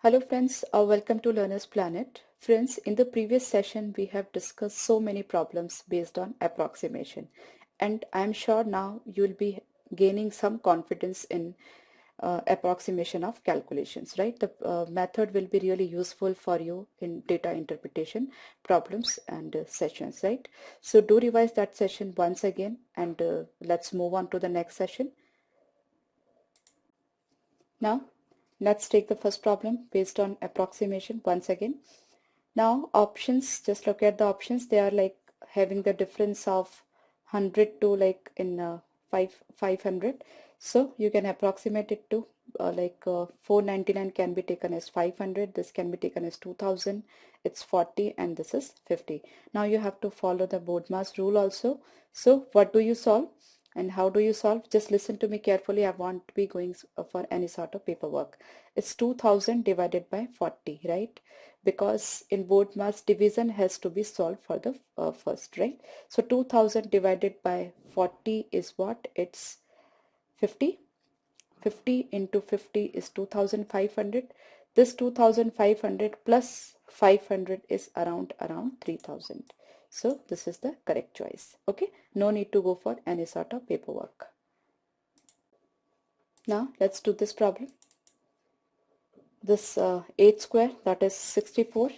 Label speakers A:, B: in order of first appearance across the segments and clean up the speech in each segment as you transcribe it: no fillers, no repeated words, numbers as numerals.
A: Hello friends, welcome to Learner's Planet. Friends, in the previous session we have discussed so many problems based on approximation, and I am sure now you will be gaining some confidence in approximation of calculations, right? The method will be really useful for you in data interpretation problems and sessions, right? So do revise that session once again, and let's move on to the next session. Now let's take the first problem based on approximation once again. Now options, just look at the options. They are like having the difference of 100 to like in 500. So you can approximate it to 499 can be taken as 500. This can be taken as 2000. It's 40 and this is 50. Now you have to follow the BODMAS rule also. So what do you solve? And how do you solve? Just listen to me carefully. I won't be going for any sort of paperwork. It's 2000 divided by 40, right? Because in BODMAS division has to be solved for the first, right? So 2000 divided by 40 is what? It's 50. 50 into 50 is 2500. This 2500 plus 500 is around 3000. So this is the correct choice. Okay, no need to go for any sort of paperwork. Now let's do this problem. This 8 square, that is 64,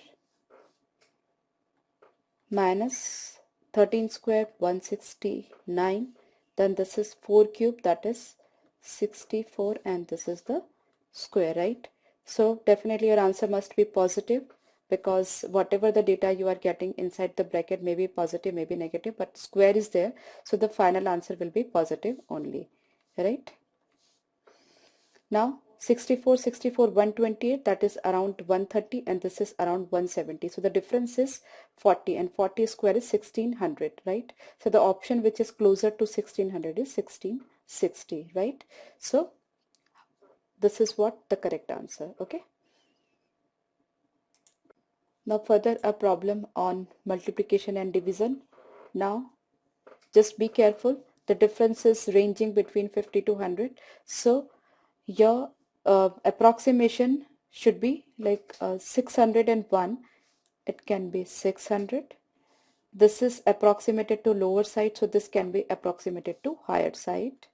A: minus 13 square, 169. Then this is 4 cube, that is 64, and this is the square, right? So definitely your answer must be positive, because whatever the data you are getting inside the bracket may be positive, may be negative, but square is there, so the final answer will be positive only, right? Now 64, 128, that is around 130, and this is around 170. So the difference is 40, and 40 square is 1600, right? So the option which is closer to 1600 is 1660, right? So this is what the correct answer. Okay. Now further a problem on multiplication and division. Now just be careful. The difference is ranging between 50 to 100. So your approximation should be like 601. It can be 600. This is approximated to lower side, so this can be approximated to higher side,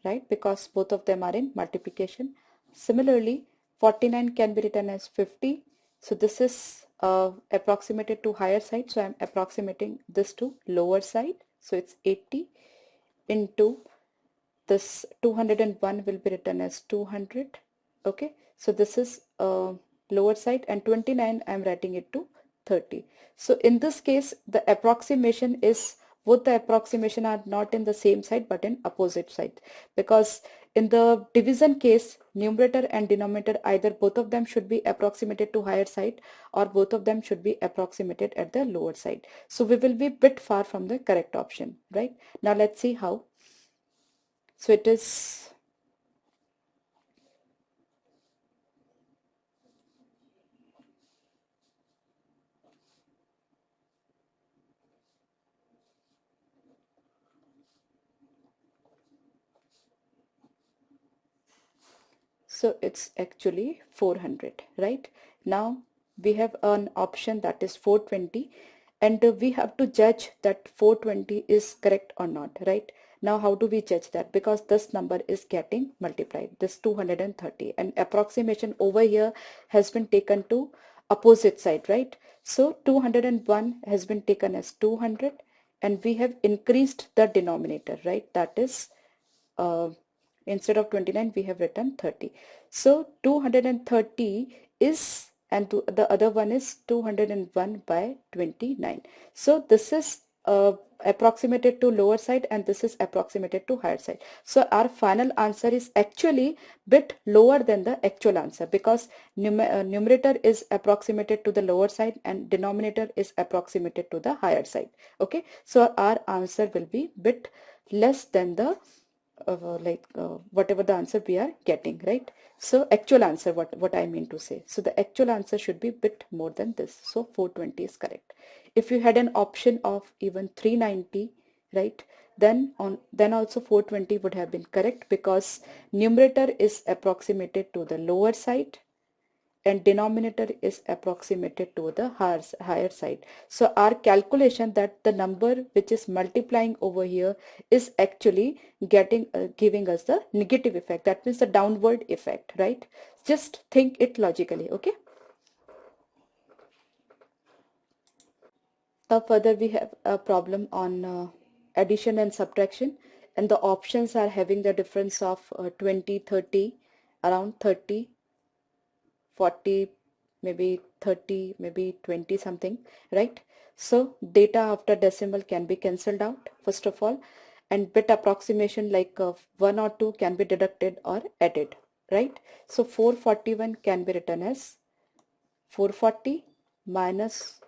A: right? Because both of them are in multiplication. Similarly, 49 can be written as 50. So this is approximated to higher side, so I'm approximating this to lower side. So it's 80 into this 201 will be written as 200. Okay, so this is lower side, and 29 I'm writing it to 30. So in this case the approximation is, both the approximation are not in the same side but in opposite side, because in the division case numerator and denominator, either both of them should be approximated to higher side or both of them should be approximated at the lower side. So we will be a bit far from the correct option, right? Now let's see how. So it is so it's actually 400, right? Now we have an option that is 420, and we have to judge that 420 is correct or not, right? Now how do we judge that? Because this number is getting multiplied, this 230, and approximation over here has been taken to opposite side, right? So 201 has been taken as 200, and we have increased the denominator, right? That is instead of 29 we have written 30. So 230 is, and the other one is 201 by 29. So this is approximated to lower side and this is approximated to higher side. So our final answer is actually bit lower than the actual answer, because numerator is approximated to the lower side and denominator is approximated to the higher side. Okay, so our answer will be bit less than the whatever the answer we are getting, right? So actual answer, what I mean to say, so the actual answer should be bit more than this. So 420 is correct. If you had an option of even 390, right, then also 420 would have been correct, because numerator is approximated to the lower side and denominator is approximated to the higher side. So our calculation that the number which is multiplying over here is actually giving us the negative effect. That means the downward effect, right? Just think it logically, okay? Now further we have a problem on addition and subtraction, and the options are having the difference of 20, 30, around 30, 40, maybe 30, maybe 20 something, right? So data after decimal can be cancelled out first of all, and bit approximation like 1 or 2 can be deducted or added, right? So 441 can be written as 440 minus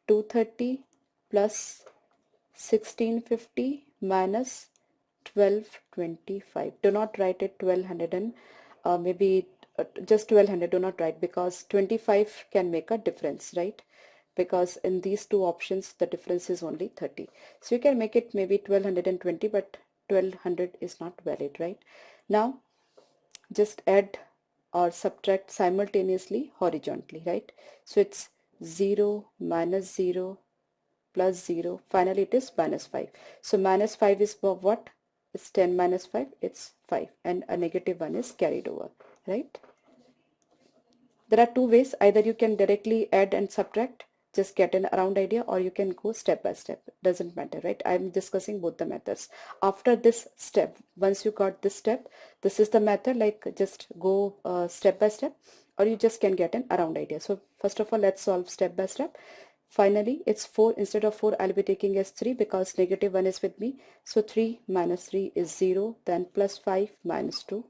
A: 230 plus 1650 minus 1225. Do not write it 1200 and maybe just 1200. Do not write, because 25 can make a difference, right? Because in these two options the difference is only 30. So you can make it maybe 1220, but 1200 is not valid, right? Now just add or subtract simultaneously horizontally, right? So it's 0 minus 0 plus 0, finally it is minus 5. So minus 5 is what? It's 10 minus 5, it's 5, and a negative 1 is carried over, right? There are two ways. Either you can directly add and subtract, just get an around idea, or you can go step by step. Doesn't matter, right? I'm discussing both the methods. After this step, once you got this step, this is the method, like just go step by step, or you just can get an around idea. So first of all, let's solve step by step. Finally, it's 4. Instead of 4, I'll be taking as 3 because negative 1 is with me. So 3 minus 3 is 0. Then plus 5 minus 2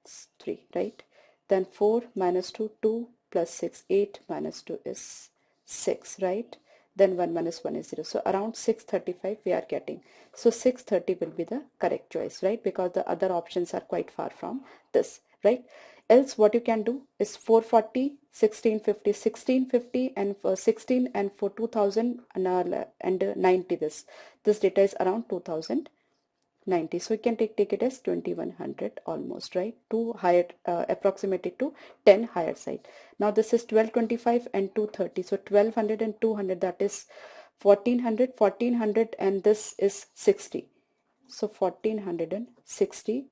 A: is 3, right? Then 4 minus 2, 2 plus 6, 8 minus 2 is 6, right? Then 1 minus 1 is 0. So around 635 we are getting. So 630 will be the correct choice, right? Because the other options are quite far from this, right? Else what you can do is 440, 1650, 1650 and for 16 and for 2000 and 90, this data is around 2090. So you can take it as 2100 almost, right? 2 higher approximated to 10 higher side. Now this is 1225 and 230. So 1200 and 200, that is 1400, 1400, and this is 60. So 1460,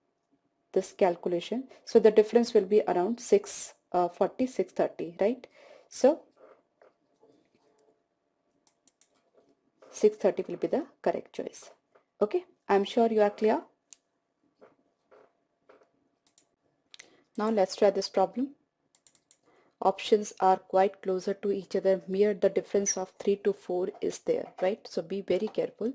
A: this calculation. So the difference will be around 640, 630, right? So 630 will be the correct choice. Okay, I'm sure you are clear. Now let's try this problem. Options are quite closer to each other, mere the difference of 3 to 4 is there, right? So be very careful.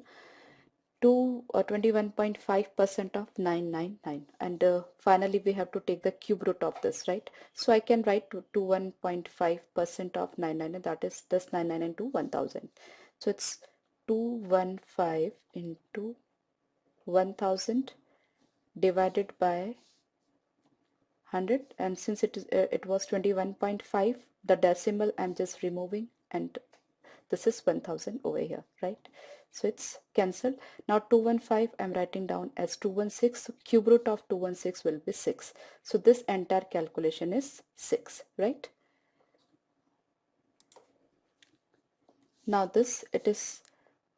A: To 21.5% of 999, and finally we have to take the cube root of this, right? So I can write to 1.5% of 999, that is this 999 into 1000. So it's 215 into 1000 divided by 100, and since it was 21.5, the decimal I'm just removing, and this is 1000 over here, right? So it's cancelled. Now 215 I'm writing down as 216. So cube root of 216 will be 6. So this entire calculation is 6, right? Now this, it is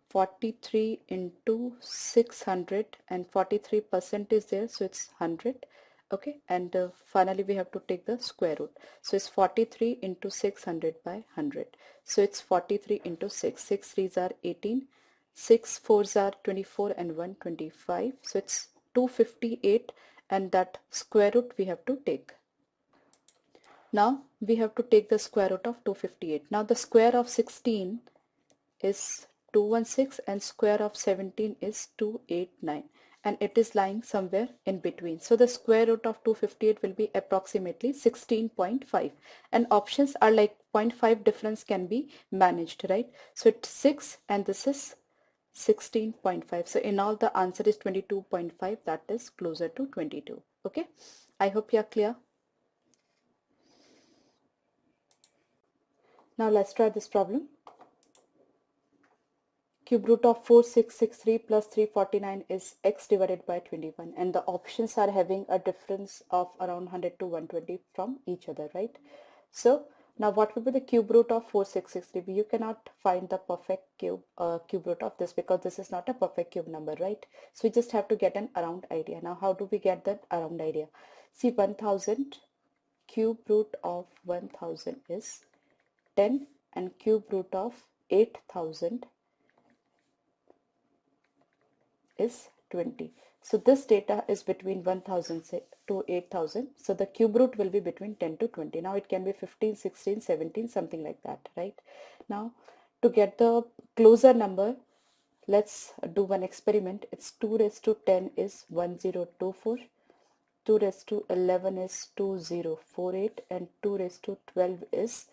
A: 43 into 600, and 43% is there, so it's 100. Okay, and finally we have to take the square root. So it's 43 into 600 by 100. So it's 43 into 6. 6 3s are 18. 6 4s are 24, and 1 25. So it's 258, and that square root we have to take. Now we have to take the square root of 258. Now the square of 16 is 216 and square of 17 is 289, and it is lying somewhere in between. So the square root of 258 will be approximately 16.5, and options are like 0.5 difference can be managed, right? So it's 6 and this is 16.5. So in all the answer is 22.5, that is closer to 22. Okay, I hope you are clear. Now let's try this problem. Cube root of 4663 plus 349 is x divided by 21, and the options are having a difference of around 100 to 120 from each other, right? So now what will be the cube root of 4663? You cannot find the perfect cube root of this because this is not a perfect cube number, right? So we just have to get an around idea. Now how do we get that around idea? See, 1000, cube root of 1000 is 10 and cube root of 8000 is 20. So this data is between 1000 to 8000. So the cube root will be between 10 to 20. Now it can be 15, 16, 17, something like that, right? Now to get the closer number, let's do one experiment. It's 2 raised to 10 is 1024. 2 raised to 11 is 2048 and 2 raised to 12 is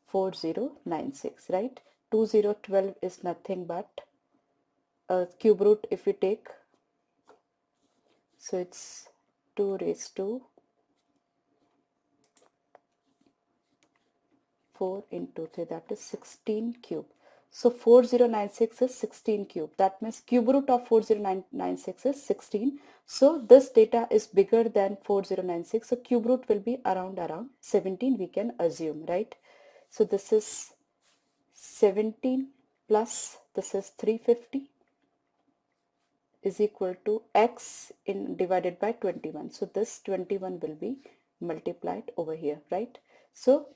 A: 4096, right? 2012 is nothing but a cube root if we take, so it's 2 raised to 4 into 3, that is 16 cube. So 4096 is 16 cube. That means cube root of 4096 is 16. So this data is bigger than 4096. So cube root will be around 17, we can assume, right? So this is 17 plus this is 350 is equal to x in divided by 21. So this 21 will be multiplied over here, right? So,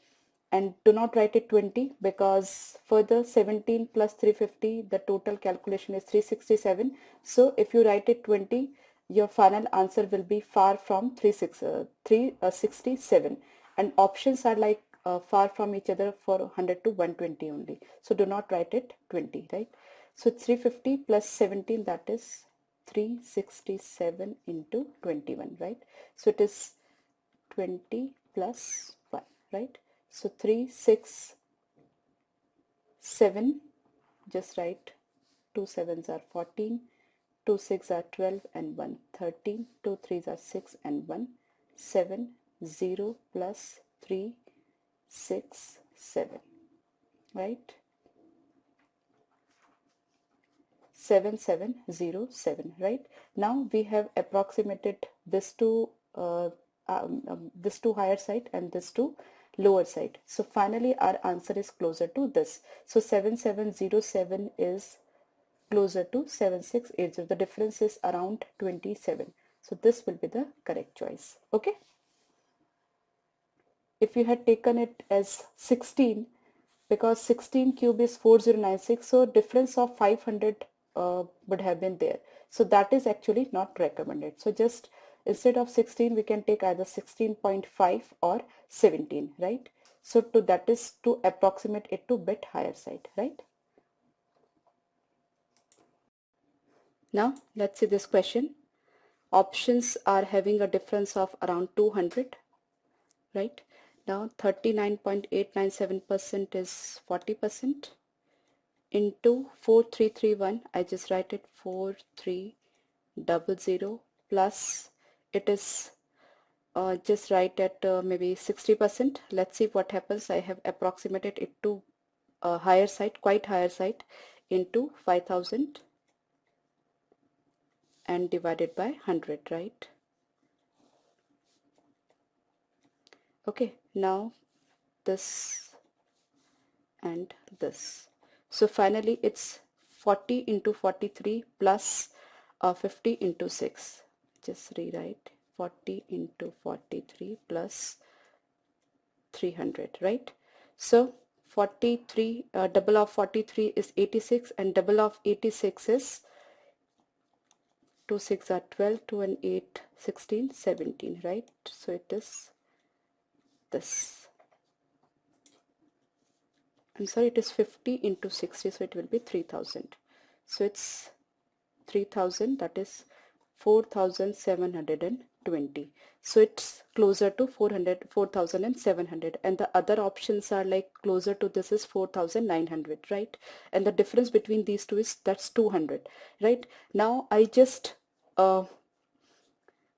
A: and do not write it 20 because further 17 plus 350, the total calculation is 367. So if you write it 20, your final answer will be far from 367, and options are like far from each other for 100 to 120 only. So do not write it 20, right? So 350 plus 17, that is 367 into 21, right? So it is 20 plus 1, right? So 367, just write 2 sevens are 14, 2 6 are 12 and 1 13, 2 3s are 6 and 1 7, 0 plus 3 6 7, right? 7707, right? Now we have approximated this to higher side and this to lower side. So finally our answer is closer to this. So 7707 is closer to 7680. The difference is around 27. So this will be the correct choice. Okay. If you had taken it as 16, because 16 cube is 4096, so difference of 500 would have been there. So that is actually not recommended. So just instead of 16, we can take either 16.5 or 17, right? So that is to approximate it to bit higher side, right? Now let's see this question. Options are having a difference of around 200, right? Now 39.897% is 40%. Into 4331, I just write it 4300 plus it is just write at maybe 60%. Let's see what happens. I have approximated it to a higher side, quite higher side, into 5000 and divided by 100, right? Okay, now this and this. So finally it's 40 into 43 plus 50 into 6. Just rewrite 40 into 43 plus 300, right? So 43, double of 43 is 86 and double of 86 is 2 6 are 12, 2 and 8, 16, 17, right? So it is this. I'm sorry, it is 50 into 60, so it will be 3000. So it's 3000, that is 4720. So it's closer to 4700, and the other options are like closer to this is 4900, right? And the difference between these two is that's 200, right? Now I just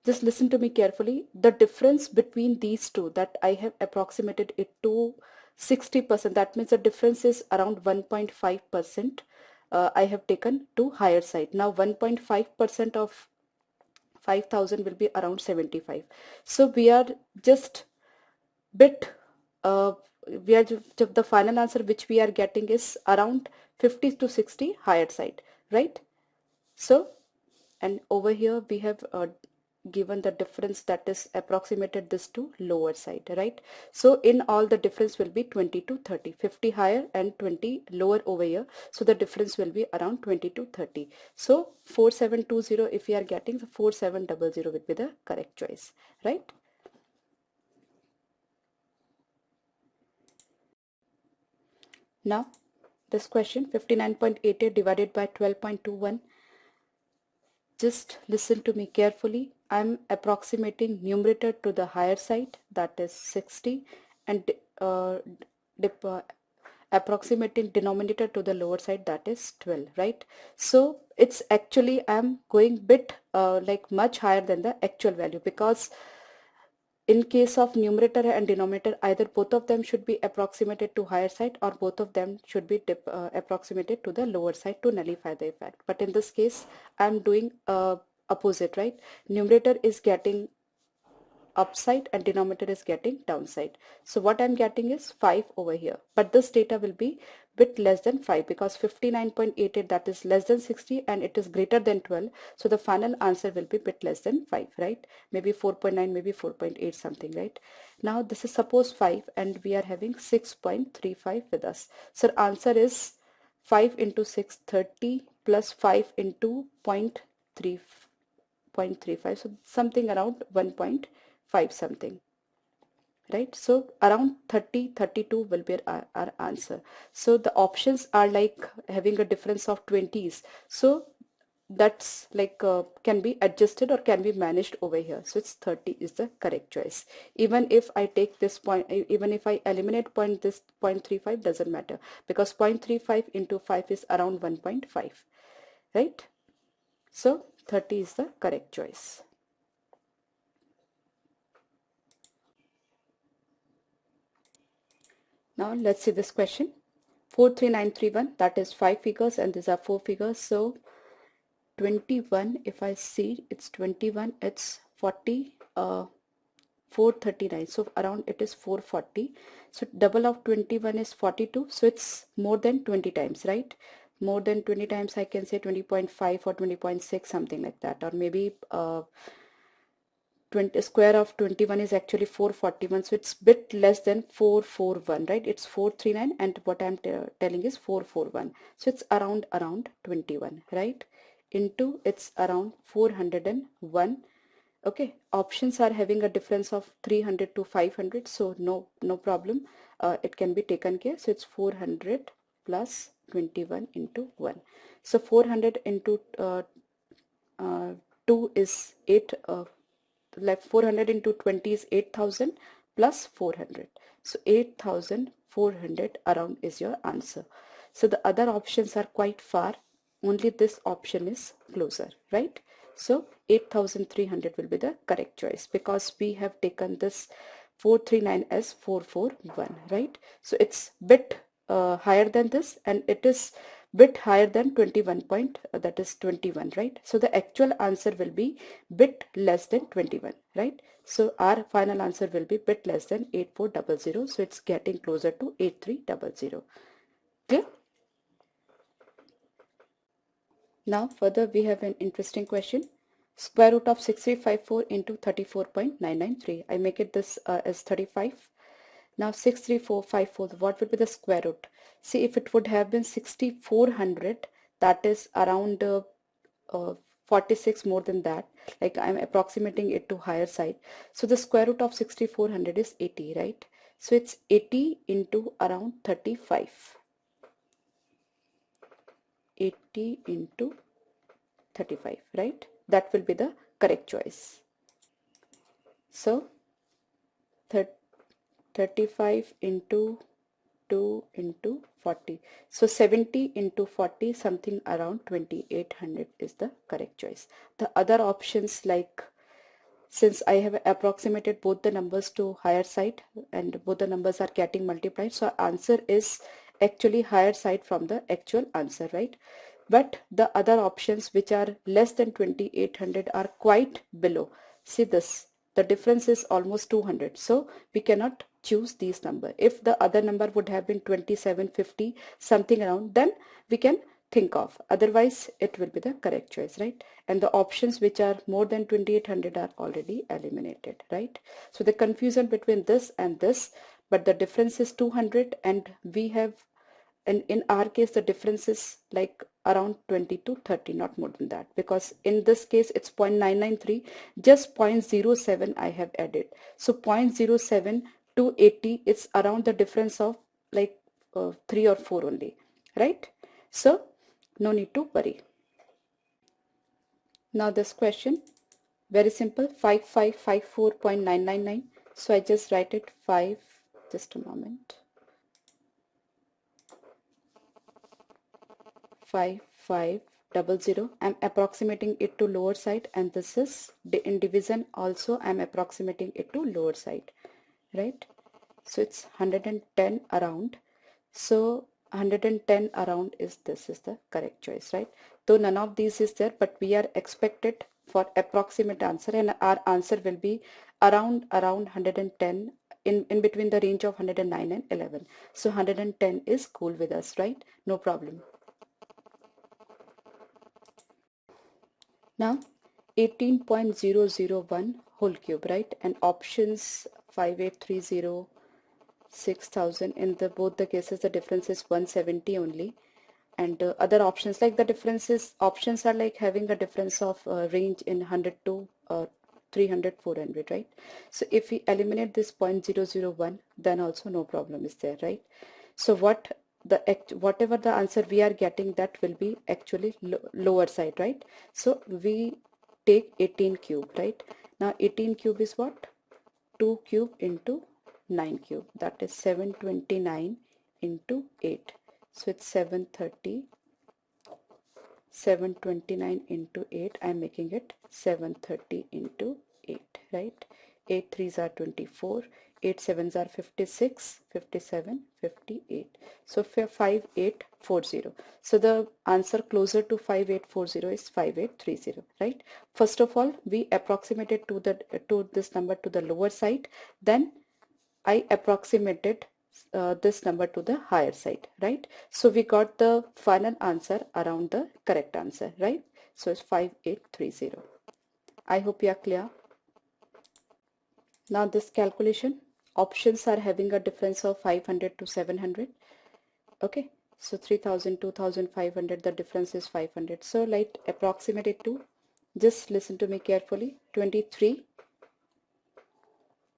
A: listen to me carefully. The difference between these two that I have approximated it to 60%, that means the difference is around 1.5%. I have taken to higher side. Now 1.5% of 5000 will be around 75. So we are just bit uh, we are the final answer which we are getting is around 50 to 60 higher side, right? So, and over here we have given the difference, that is approximated this to lower side, right? So in all the difference will be 20 to 30, 50 higher and 20 lower over here. So the difference will be around 20 to 30. So 4720, if we are getting, the 4700 will be the correct choice, right? Now this question, 59.88 divided by 12.21. Just listen to me carefully. I'm approximating numerator to the higher side, that is 60, and approximating denominator to the lower side, that is 12, right? So it's actually, I'm going bit like much higher than the actual value, because in case of numerator and denominator, either both of them should be approximated to higher side or both of them should be approximated to the lower side to nullify the effect. But in this case, I'm doing opposite, right? Numerator is getting upside and denominator is getting downside. So what I'm getting is 5 over here. But this data will be bit less than 5 because 59.88, that is less than 60 and it is greater than 12. So the final answer will be bit less than 5, right? Maybe 4.9, maybe 4.8 something, right? Now this is suppose 5 and we are having 6.35 with us. So answer is 5 into 6, 30 plus 5 into 0.35. So something around 1.5 something, right? So around 30, 32 will be our answer. So the options are like having a difference of 20s. So that's like can be adjusted or can be managed over here. So it's 30 is the correct choice. Even if I take this point, even if I eliminate this 0.35, doesn't matter, because 0.35 into 5 is around 1.5, right? So 30 is the correct choice. Now let's see this question. 43931, that is 5 figures and these are 4 figures. So 21, if I see it's 21, it's 40, 439. So around it is 440. So double of 21 is 42. So it's more than 20 times, right? More than 20 times, I can say 20.5 or 20.6, something like that. Or maybe 20 square of 21 is actually 441, so it's bit less than 441, right? It's 439 and what I'm telling is 441, so it's around 21, right? Into it's around 401. Okay, options are having a difference of 300 to 500, so no problem, it can be taken care. So it's 400 plus 21 into 1. So 400 into 2 is 8, like 400 into 20 is 8,000 plus 400. So 8,400 around is your answer. So the other options are quite far. Only this option is closer, right? So 8,300 will be the correct choice because we have taken this 439 as 441, right? So it's bit higher than this and it is bit higher than 21 point, that is 21, right? So the actual answer will be bit less than 21, right? So our final answer will be bit less than 8400. So it's getting closer to 8300. Clear? Now further we have an interesting question. Square root of 6354 into 34.993. I make it this as 35. Now 63454, what would be the square root? See, if it would have been 6400, that is around 46 more than that, like I'm approximating it to higher side. So the square root of 6400 is 80, right? So it's 80 into around 35. 80 into 35, right? That will be the correct choice. So 35 into 2 into 40. So 70 into 40, something around 2800 is the correct choice. The other options, like since I have approximated both the numbers to higher side and both the numbers are getting multiplied, so answer is actually higher side from the actual answer, right? But the other options which are less than 2800 are quite below. See this, the difference is almost 200, so we cannot choose these number. If the other number would have been 2750 something around, then we can think of, otherwise it will be the correct choice, right? And the options which are more than 2800 are already eliminated, right? So the confusion between this and this, but the difference is 200, and we have, and in our case the difference is like around 20 to 30, not more than that, because in this case it's 0.993, just 0.07 I have added. So 0.07 to 80, it's around the difference of like 3 or 4 only, right? So no need to worry. Now this question, very simple, 5554.999. So I just write it 5, just a moment, 5500. I'm approximating it to lower side, and this is in division also I'm approximating it to lower side, right? So it's 110 around. So 110 around is, this is the correct choice, right? Though none of these is there, but we are expected for approximate answer, and our answer will be around 110, in between the range of 109 and 11. So 110 is cool with us, right? No problem. Now 18.001 whole cube, right? And options 5830, 6000. In the both the cases the difference is 170 only. And other options, like the differences, options are like having a difference of range in 100 to 300, 400, right? So if we eliminate this 0.001, then also no problem is there, right? So whatever the answer we are getting, that will be actually lower side, right? So we take 18 cube, right? Now 18 cube is what? 2 cube into 9 cube, that is 729 into 8. So it's 730. 729 into 8, I'm making it 730 into 8, right? 8 3s are 24, 8 7s are 56, 57, 58. So 5840. So the answer closer to 5840 is 5830, right? First of all, we approximated to this number to the lower side, then I approximated this number to the higher side, right? So we got the final answer around the correct answer, right? So it's 5830. I hope you are clear. Now this calculation, options are having a difference of 500 to 700. Okay, so 3000, 2500, the difference is 500. So like approximate it to, just listen to me carefully, 23.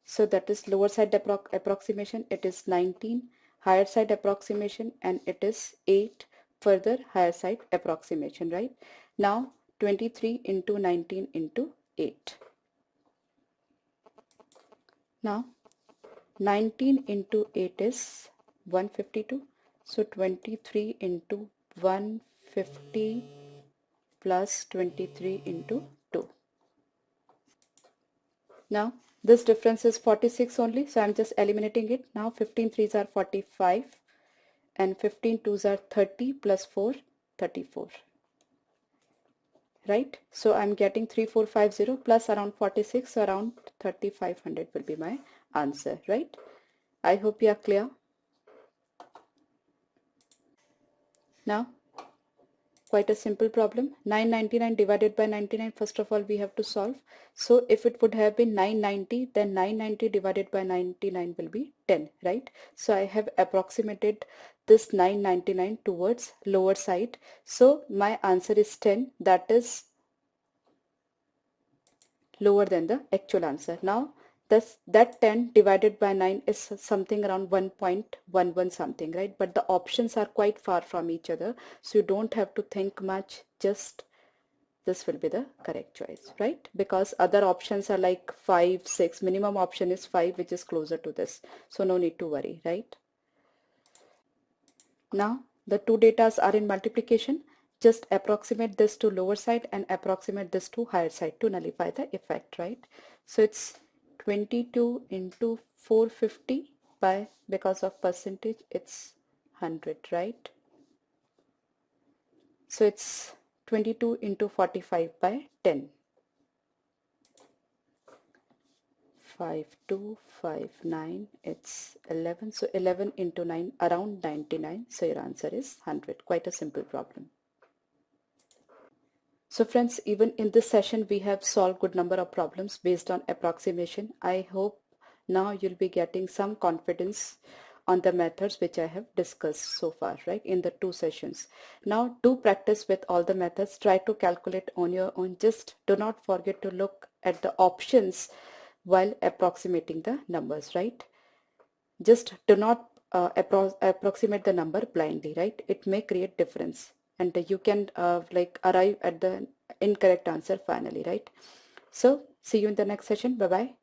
A: So that is lower side approximation, it is 19, higher side approximation, and it is 8, further higher side approximation, right? Now 23 into 19 into 8. Now 19 into 8 is 152. So 23 into 150 plus 23 into 2. Now this difference is 46 only, so I'm just eliminating it. Now 15 3s are 45 and 15 2s are 30 plus 4, 34, right? So I'm getting 3450 plus around 46, so around 3500 will be my answer, right? I hope you are clear. Now quite a simple problem. 999 divided by 99, first of all we have to solve. So if it would have been 990, then 990 divided by 99 will be 10, right? So I have approximated this 999 towards lower side. So my answer is 10, that is lower than the actual answer. Now that 10 divided by 9 is something around 1.11 something, right? But the options are quite far from each other, so you don't have to think much, just this will be the correct choice, right? Because other options are like 5, 6, minimum option is 5, which is closer to this, so no need to worry, right? Now the two datas are in multiplication. Just approximate this to lower side and approximate this to higher side to nullify the effect, right? So it's 22 into 450 by, because of percentage, it's 100, right? So it's 22 into 45 by 10. 5259, it's 11. So 11 into 9, around 99. So your answer is 100. Quite a simple problem. So friends, even in this session, we have solved good number of problems based on approximation. I hope now you'll be getting some confidence on the methods which I have discussed so far, right, in the 2 sessions. Now do practice with all the methods. Try to calculate on your own. Just do not forget to look at the options while approximating the numbers, right? Just do not approximate the number blindly, right? It may create difference, and you can like arrive at the incorrect answer finally, right? So see you in the next session. Bye bye.